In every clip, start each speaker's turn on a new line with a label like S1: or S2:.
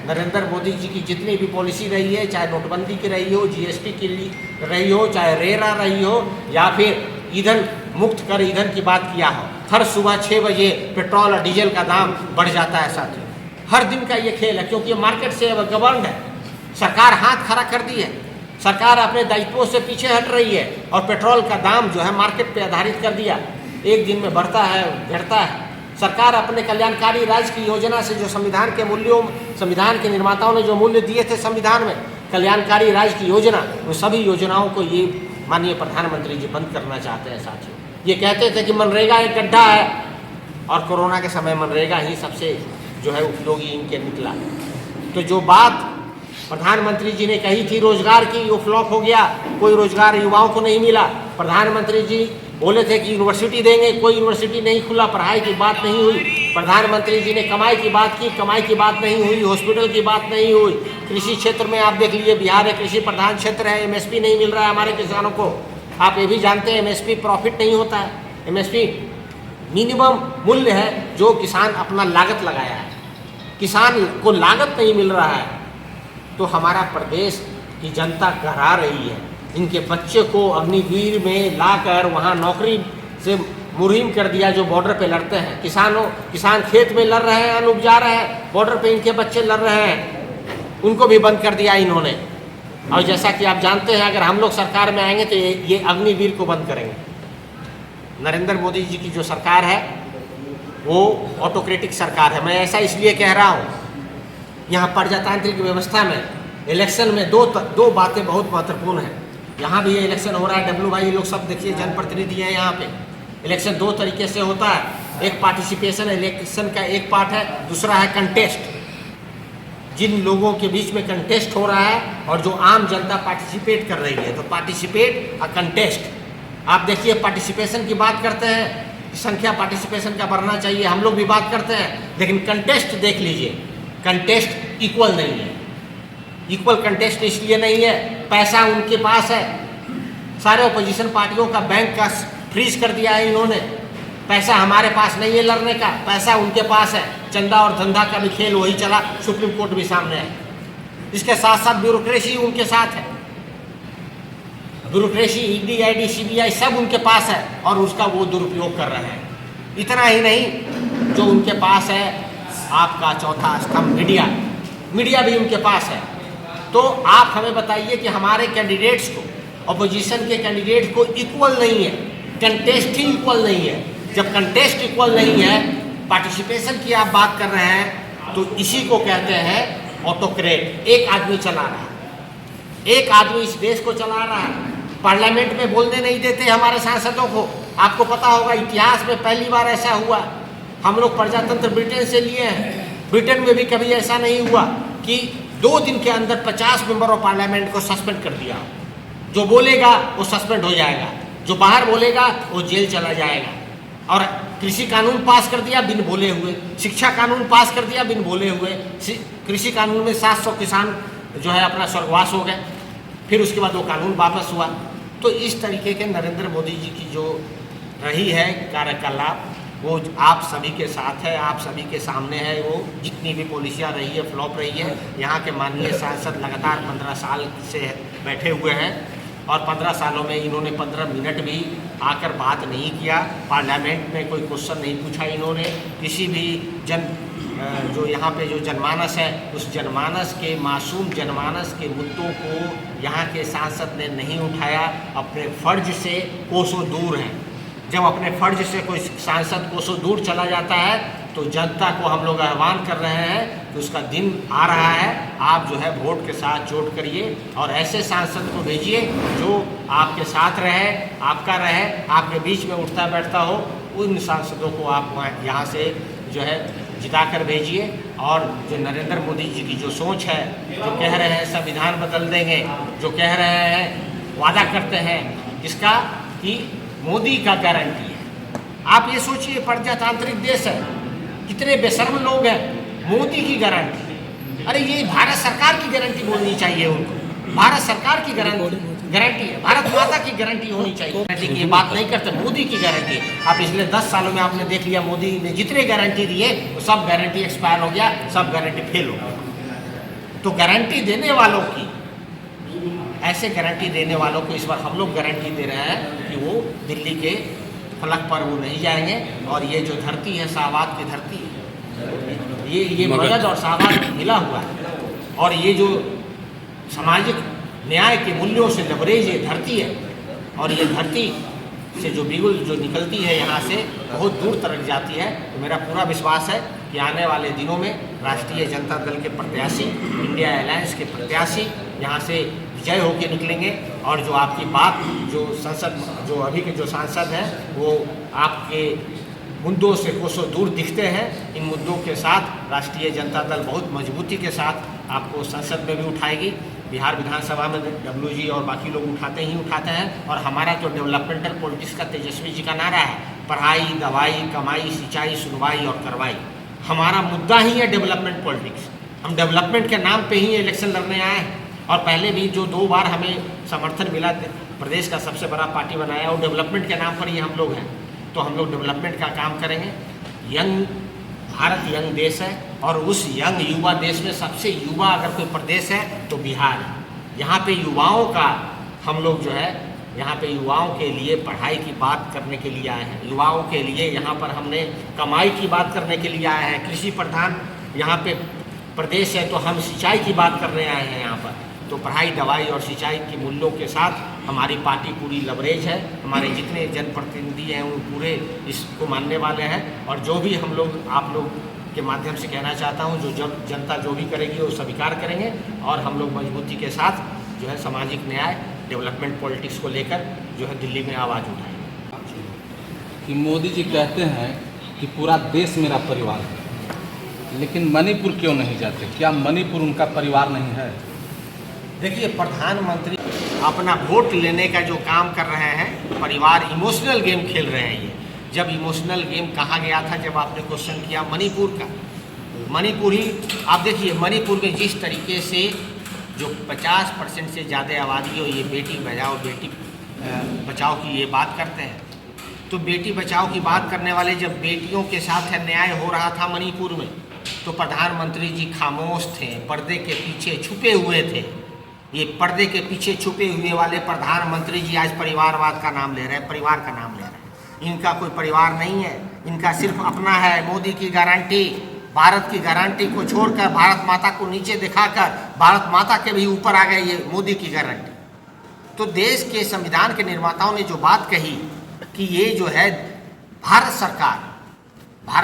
S1: नरेंद्र मोदी जी की जितनी भी पॉलिसी रही है, चाहे नोटबंदी की रही हो, जीएसटी की रही हो, चाहे रेरा रही हो, या फिर ईंधन मुक्त कर ईंधन की बात किया हो, हर सुबह 6 बजे पेट्रोल और डीजल का दाम बढ़ जाता है साथियों। हर दिन का ये खेल है, क्योंकि मार्केट से गवर्न है। सरकार हाथ खड़ा कर दी है, सरकार अपने दायित्वों से पीछे हट रही है और पेट्रोल का दाम जो है मार्केट पे आधारित कर दिया। एक दिन में बढ़ता है, घटता है। सरकार अपने कल्याणकारी राज्य की योजना से जो संविधान के मूल्यों, संविधान के निर्माताओं ने जो मूल्य दिए थे संविधान में, कल्याणकारी राज्य की योजना, उन सभी योजनाओं को ये माननीय प्रधानमंत्री जी बंद करना चाहते हैं साथियों। ये कहते थे कि मनरेगा एक गड्ढा है, और कोरोना के समय मनरेगा ही सबसे जो है उपयोगी इनके निकला। तो जो बात प्रधानमंत्री जी ने कही थी रोजगार की, वो फ्लॉप हो गया। कोई रोजगार युवाओं को नहीं मिला। प्रधानमंत्री जी बोले थे कि यूनिवर्सिटी देंगे, कोई यूनिवर्सिटी नहीं खुला, पढ़ाई की बात नहीं हुई। प्रधानमंत्री जी ने कमाई की बात की, कमाई की बात नहीं हुई। हॉस्पिटल की बात नहीं हुई। कृषि क्षेत्र में आप देख लीजिए, बिहार एक कृषि प्रधान क्षेत्र है, एमएसपी नहीं मिल रहा है हमारे किसानों को। आप ये भी जानते हैं एमएसपी प्रॉफिट नहीं होता है। एमएसपी मिनिमम मूल्य है जो किसान अपना लागत लगाया है, किसान को लागत नहीं मिल रहा है। तो हमारा प्रदेश की जनता घबरा रही है। इनके बच्चे को अग्निवीर में लाकर वहाँ नौकरी से मुहिम कर दिया, जो बॉर्डर पे लड़ते हैं। किसान खेत में लड़ रहे हैं, अन्न उपजा रहे हैं, बॉर्डर पे इनके बच्चे लड़ रहे हैं, उनको भी बंद कर दिया इन्होंने। और जैसा कि आप जानते हैं, अगर हम लोग सरकार में आएंगे तो ये अग्निवीर को बंद करेंगे। नरेंद्र मोदी जी की जो सरकार है वो ऑटोक्रेटिक सरकार है। मैं ऐसा इसलिए कह रहा हूँ, यहाँ प्रजातांत्रिक व्यवस्था में इलेक्शन में दो बातें बहुत महत्वपूर्ण हैं। यहाँ भी ये इलेक्शन हो रहा है, डब्ल्यू भाई लोग सब देखिए, जनप्रतिनिधि हैं यहाँ पे। इलेक्शन दो तरीके से होता है, एक पार्टिसिपेशन इलेक्शन का एक पार्ट है, दूसरा है कंटेस्ट। जिन लोगों के बीच में कंटेस्ट हो रहा है और जो आम जनता पार्टिसिपेट कर रही है, तो पार्टिसिपेट और कंटेस्ट। आप देखिए, पार्टिसिपेशन की बात करते हैं, संख्या पार्टिसिपेशन का बढ़ना चाहिए, हम लोग भी बात करते हैं, लेकिन कंटेस्ट देख लीजिए, कंटेस्ट इक्वल नहीं है। इक्वल कंटेस्ट इसलिए नहीं है, पैसा उनके पास है। सारे अपोजिशन पार्टियों का बैंक का फ्रीज कर दिया है इन्होंने। पैसा हमारे पास नहीं है लड़ने का, पैसा उनके पास है। चंदा और धंधा का भी खेल वही चला, सुप्रीम कोर्ट भी सामने है। इसके साथ साथ ब्यूरोक्रेसी उनके साथ है। ब्यूरोक्रेसी, ईडी, आईडी, सीबीआई सब उनके पास है और उसका वो दुरुपयोग कर रहे हैं। इतना ही नहीं, जो उनके पास है आपका चौथा स्तंभ मीडिया, मीडिया भी उनके पास है। तो आप हमें बताइए कि हमारे कैंडिडेट्स को, अपोजिशन के कैंडिडेट को इक्वल नहीं है, कंटेस्ट ही इक्वल नहीं है। जब कंटेस्ट इक्वल नहीं है, पार्टिसिपेशन की आप बात कर रहे हैं, तो इसी को कहते हैं ऑटोक्रेट। एक आदमी चला रहा है, एक आदमी इस देश को चला रहा है। पार्लियामेंट में बोलने नहीं देते हमारे सांसदों को। आपको पता होगा, इतिहास में पहली बार ऐसा हुआ। हम लोग प्रजातंत्र ब्रिटेन से लिए हैं। ब्रिटेन में भी कभी ऐसा नहीं हुआ कि 2 दिन के अंदर 50 मेंबर ऑफ पार्लियामेंट को सस्पेंड कर दिया। जो बोलेगा वो सस्पेंड हो जाएगा, जो बाहर बोलेगा वो जेल चला जाएगा। और कृषि कानून पास कर दिया बिन बोले हुए, शिक्षा कानून पास कर दिया बिन बोले हुए। कृषि कानून में 700 किसान जो है अपना स्वर्गवास हो गए, फिर उसके बाद वो कानून वापस हुआ। तो इस तरीके के नरेंद्र मोदी जी की जो रही है कार्यकलाप, वो आप सभी के साथ है, आप सभी के सामने है। वो जितनी भी पॉलिसियाँ रही है, फ्लॉप रही है। यहाँ के माननीय सांसद लगातार 15 साल से बैठे हुए हैं और 15 सालों में इन्होंने 15 मिनट भी आकर बात नहीं किया। पार्लियामेंट में कोई क्वेश्चन नहीं पूछा इन्होंने। किसी भी जो यहाँ पे जो जनमानस है, उस जनमानस के, मासूम जनमानस के मुद्दों को यहाँ के सांसद ने नहीं उठाया। अपने फर्ज से कोसों दूर हैं। जब अपने फर्ज से कोई सांसद कोसों दूर चला जाता है, तो जनता को हम लोग आह्वान कर रहे हैं कि उसका दिन आ रहा है। आप जो है वोट के साथ चोट करिए और ऐसे सांसद को भेजिए जो आपके साथ रहे, आपका रहे, आपके बीच में उठता बैठता हो। उन सांसदों को आप यहाँ से जो है जिता कर भेजिए। और जो नरेंद्र मोदी जी की जो सोच है, जो कह रहे हैं संविधान बदल देंगे, जो कह रहे हैं वादा करते हैं इसका कि मोदी का गारंटी है। आप ये सोचिए, प्रजातांत्रिक देश है, कितने बेशर्म लोग हैं। मोदी की गारंटी, अरे ये भारत सरकार की गारंटी बोलनी चाहिए उनको। भारत सरकार की गारंटी है, भारत माता की गारंटी होनी चाहिए। गारंटी की बात नहीं करते, मोदी की गारंटी। आप पिछले 10 सालों में आपने देख लिया, मोदी ने जितने गारंटी दिए वो सब गारंटी एक्सपायर हो गया, सब गारंटी फेल हो गया। तो गारंटी देने वालों की, ऐसे गारंटी देने वालों को इस बार हम लोग गारंटी दे रहे हैं कि वो दिल्ली के फलक पर वो नहीं जाएंगे। और ये जो धरती है शाहबाद की धरती है, ये मगध और शाहबाद मिला हुआ है। और ये जो सामाजिक न्याय के मूल्यों से लबरेज ये धरती है, और ये धरती से जो बिगुल जो निकलती है यहाँ से बहुत दूर तक जाती है। तो मेरा पूरा विश्वास है कि आने वाले दिनों में राष्ट्रीय जनता दल के प्रत्याशी, इंडिया अलायंस के प्रत्याशी यहाँ से विजय होकर निकलेंगे। और जो आपकी बात, जो संसद, जो अभी के जो सांसद हैं, वो आपके मुद्दों से कोसों दूर दिखते हैं। इन मुद्दों के साथ राष्ट्रीय जनता दल बहुत मजबूती के साथ आपको संसद में भी उठाएगी। बिहार विधानसभा में WG और बाकी लोग उठाते हैं। और हमारा जो डेवलपमेंटल पॉलिटिक्स का तेजस्वी जी का नारा है, पढ़ाई, दवाई, कमाई, सिंचाई, सुनवाई और करवाई, हमारा मुद्दा ही है डेवलपमेंट पॉलिटिक्स। हम डेवलपमेंट के नाम पे ही इलेक्शन लड़ने आए हैं। और पहले भी जो 2 बार हमें समर्थन मिला, प्रदेश का सबसे बड़ा पार्टी बनाया, और डेवलपमेंट के नाम पर ही हम लोग हैं। तो हम लोग डेवलपमेंट का काम करेंगे। यंग भारत यंग देश है, और उस यंग युवा देश में सबसे युवा अगर कोई प्रदेश है तो बिहार है। यहाँ पे युवाओं का हम लोग जो है, यहाँ पे युवाओं के लिए पढ़ाई की बात करने के लिए आए हैं। युवाओं के लिए यहाँ पर हमने कमाई की बात करने के लिए आए हैं। कृषि प्रधान यहाँ पे प्रदेश है, तो हम सिंचाई की बात करने आए हैं यहाँ पर। तो पढ़ाई, दवाई और सिंचाई के मूल्यों के साथ हमारी पार्टी पूरी लवरेज है। हमारे जितने जनप्रतिनिधि हैं वो पूरे इसको मानने वाले हैं। और जो भी हम लोग आप लोग के माध्यम से कहना चाहता हूँ, जो जनता जो भी करेगी वो स्वीकार करेंगे। और हम लोग मजबूती के साथ जो है सामाजिक न्याय, डेवलपमेंट पॉलिटिक्स को लेकर जो है दिल्ली में आवाज़ उठाएंगे।
S2: कि मोदी जी कहते हैं कि पूरा देश मेरा परिवार है, लेकिन मणिपुर क्यों नहीं जाते? क्या मणिपुर उनका परिवार नहीं है?
S1: देखिए, प्रधानमंत्री अपना वोट लेने का जो काम कर रहे हैं, परिवार इमोशनल गेम खेल रहे हैं। ये जब इमोशनल गेम कहा गया था, जब आपने क्वेश्चन किया मणिपुर का, मणिपुर ही आप देखिए, मणिपुर में जिस तरीके से जो 50% से ज़्यादा आबादी हो, ये बेटी बचाओ बेटी बचाओ की ये बात करते हैं। तो बेटी बचाओ की बात करने वाले जब बेटियों के साथ अन्याय हो रहा था मणिपुर में, तो प्रधानमंत्री जी खामोश थे, पर्दे के पीछे छुपे हुए थे। ये पर्दे के पीछे छुपे हुए वाले प्रधानमंत्री जी आज परिवारवाद का नाम ले रहे हैं, परिवार का नाम ले रहे हैं। इनका कोई परिवार नहीं है, इनका सिर्फ अपना है। मोदी की गारंटी, भारत की गारंटी को छोड़कर, भारत माता को नीचे दिखाकर भारत माता के भी ऊपर आ गई ये मोदी की गारंटी। तो देश के संविधान के निर्माताओं ने जो बात कही कि ये जो है भारत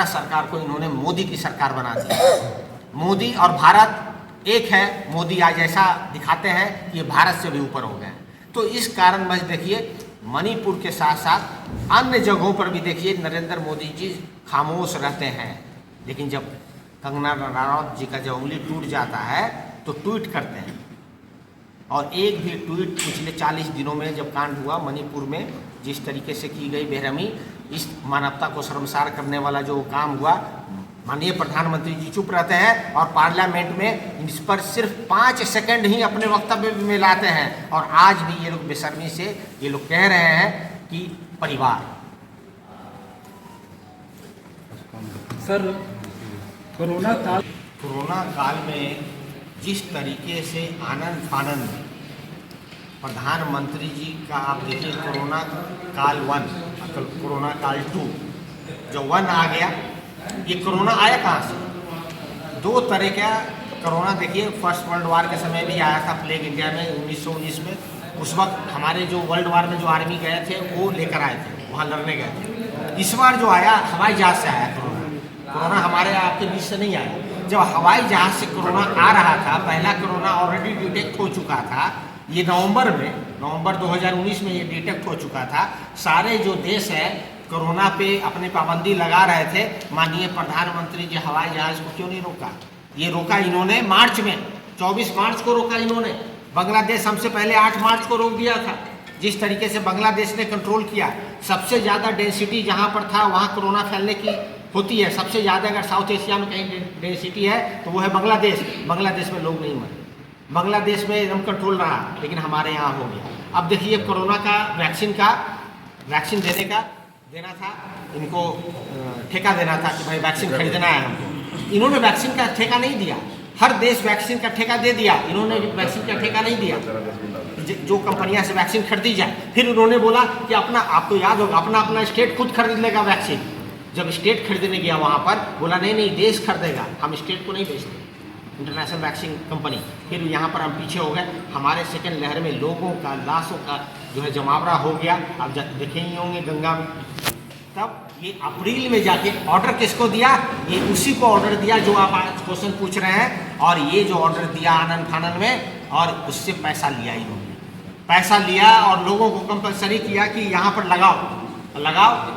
S1: सरकार को इन्होंने मोदी की सरकार बना दी। मोदी और भारत एक है। मोदी आज ऐसा दिखाते हैं कि ये भारत से भी ऊपर हो गए। तो इस कारणवश देखिए, मणिपुर के साथ साथ अन्य जगहों पर भी देखिए नरेंद्र मोदी जी खामोश रहते हैं। लेकिन जब कंगना रनौत जी का जब उंगली टूट जाता है तो ट्वीट करते हैं। और एक भी ट्वीट पिछले 40 दिनों में जब कांड हुआ मणिपुर में, जिस तरीके से की गई बेरहमी, इस मानवता को शर्मसार करने वाला जो काम हुआ, माननीय प्रधानमंत्री जी चुप रहते हैं और पार्लियामेंट में इस पर सिर्फ 5 सेकंड ही अपने वक्तव्य में लाते हैं। और आज भी ये लोग बेशर्मी से ये लोग कह रहे हैं कि परिवार।
S2: सर,
S1: कोरोना काल में जिस तरीके से आनंद फानंद प्रधानमंत्री जी का, आप देखिए कोरोना काल 1, कोरोना काल 2, जो 1 आ गया, ये कोरोना आया कहाँ से? 2 तरह का कोरोना देखिए, फर्स्ट वर्ल्ड वार के समय भी आया था प्लेग इंडिया में 1919 में। उस वक्त हमारे जो वर्ल्ड वार में जो आर्मी गए थे वो लेकर आए थे, वहाँ लड़ने गए थे। इस बार जो आया हवाई जहाज़ से आया कोरोना हमारे आपके बीच से नहीं आया। जब हवाई जहाज़ से कोरोना आ रहा था, पहला कोरोना ऑलरेडी डिटेक्ट हो चुका था। ये नवंबर 2019 में ये डिटेक्ट हो चुका था। सारे जो देश हैं कोरोना पे अपनी पाबंदी लगा रहे थे। माननीय प्रधानमंत्री जी हवाई जहाज़ को क्यों नहीं रोका? ये रोका इन्होंने मार्च में, 24 मार्च को रोका इन्होंने। बांग्लादेश हमसे पहले 8 मार्च को रोक दिया था। जिस तरीके से बांग्लादेश ने कंट्रोल किया, सबसे ज़्यादा डेंसिटी जहाँ पर था वहाँ कोरोना फैलने की होती है। सबसे ज़्यादा अगर साउथ एशिया में कहीं डेंसिटी है तो वो है बांग्लादेश। बांग्लादेश में लोग नहीं मरे, बांग्लादेश में एकदम कंट्रोल रहा, लेकिन हमारे यहाँ हो गया। अब देखिए कोरोना का वैक्सीन देना था, इनको ठेका देना था कि भाई वैक्सीन खरीदना है हमको। इन्होंने वैक्सीन का ठेका नहीं दिया, हर देश वैक्सीन का ठेका दे दिया, इन्होंने वैक्सीन का ठेका नहीं दिया। जो कंपनियां से वैक्सीन खरीदी जाए, फिर उन्होंने बोला कि अपना, आपको याद होगा, अपना स्टेट खुद खरीद लेगा वैक्सीन। जब स्टेट खरीदने गया वहाँ पर बोला नहीं देश खरीदेगा, हम स्टेट को नहीं बेचते, इंटरनेशनल वैक्सीन कंपनी। फिर यहाँ पर हम पीछे हो गए। हमारे सेकेंड लहर में लोगों का, लाशों का जो है जमावड़ा हो गया। आप देखे ही होंगे गंगा में। तब ये अप्रैल में जाके ऑर्डर किसको दिया? ये उसी को ऑर्डर दिया जो आप आज क्वेश्चन पूछ रहे हैं। और ये जो ऑर्डर दिया आनन फानन में, और उससे पैसा लिया इन्होंने, पैसा लिया और लोगों को कंपलसरी किया कि यहाँ पर लगाओ।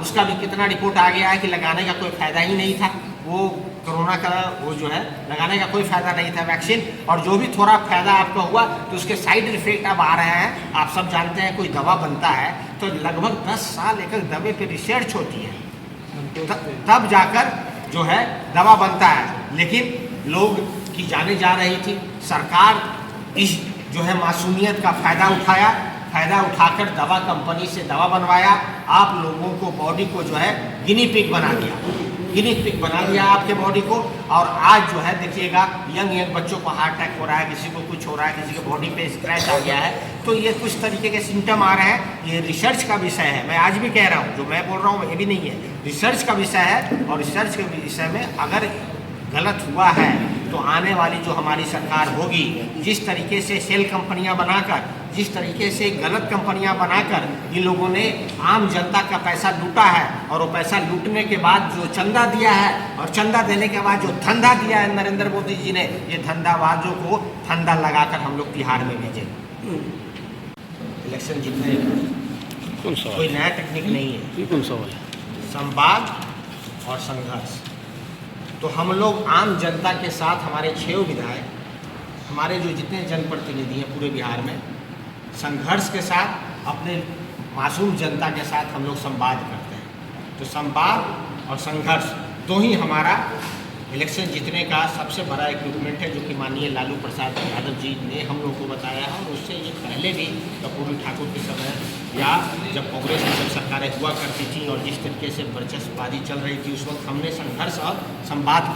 S1: उसका भी कितना रिपोर्ट आ गया है कि लगाने का कोई फ़ायदा ही नहीं था। वो कोरोना का वो जो है लगाने का कोई फ़ायदा नहीं था वैक्सीन। और जो भी थोड़ा फ़ायदा आपका हुआ तो उसके साइड इफेक्ट अब आ रहे हैं। आप सब जानते हैं कोई दवा बनता है तो लगभग 10 साल एक दवा पे रिसर्च होती है, तब जाकर जो है दवा बनता है। लेकिन लोग की जाने जा रही थी। सरकार इस जो है मासूमियत का फ़ायदा उठाकर दवा कंपनी से दवा बनवाया। आप लोगों को बॉडी को जो है गिनी पिग बना दिया आपके बॉडी को। और आज जो है देखिएगा यंग बच्चों को हार्ट अटैक हो रहा है, किसी को कुछ हो रहा है, किसी के बॉडी पे स्क्रैच आ गया है। तो ये कुछ तरीके के सिम्टम आ रहे हैं। ये रिसर्च का विषय है। मैं आज भी कह रहा हूँ, जो मैं बोल रहा हूँ ये भी नहीं है, रिसर्च का विषय है। और रिसर्च के विषय में अगर गलत हुआ है तो आने वाली जो हमारी सरकार होगी, जिस तरीके से सेल कंपनियां बनाकर, जिस तरीके से गलत कंपनियां बनाकर इन लोगों ने आम जनता का पैसा लूटा है, और वो पैसा लूटने के बाद जो चंदा दिया है, और चंदा देने के बाद जो धंधा दिया है नरेंद्र मोदी जी ने, ये धंधाबाजों को फंदा लगाकर हम लोग तिहाड़ में भेजेंगे। इलेक्शन जीतने कोई नया टेक्निक नहीं है।
S3: कौन सवाल है?
S1: संवाद और संघर्ष। तो हम लोग आम जनता के साथ, हमारे 6 विधायक, हमारे जो जितने जनप्रतिनिधि हैं पूरे बिहार में, संघर्ष के साथ अपने मासूम जनता के साथ हम लोग संवाद करते हैं। तो संवाद और संघर्ष दो ही हमारा इलेक्शन जीतने का सबसे बड़ा इक्विपमेंट है, जो कि माननीय लालू प्रसाद यादव जी ने हम लोग को बताया है। और उससे ये पहले भी कर्पूरी ठाकुर के समय, या जब कांग्रेस की जब सरकारें हुआ करती थी और जिस तरीके से वर्चस्ववादी चल रही थी, उस वक्त हमने संघर्ष और संवाद किया।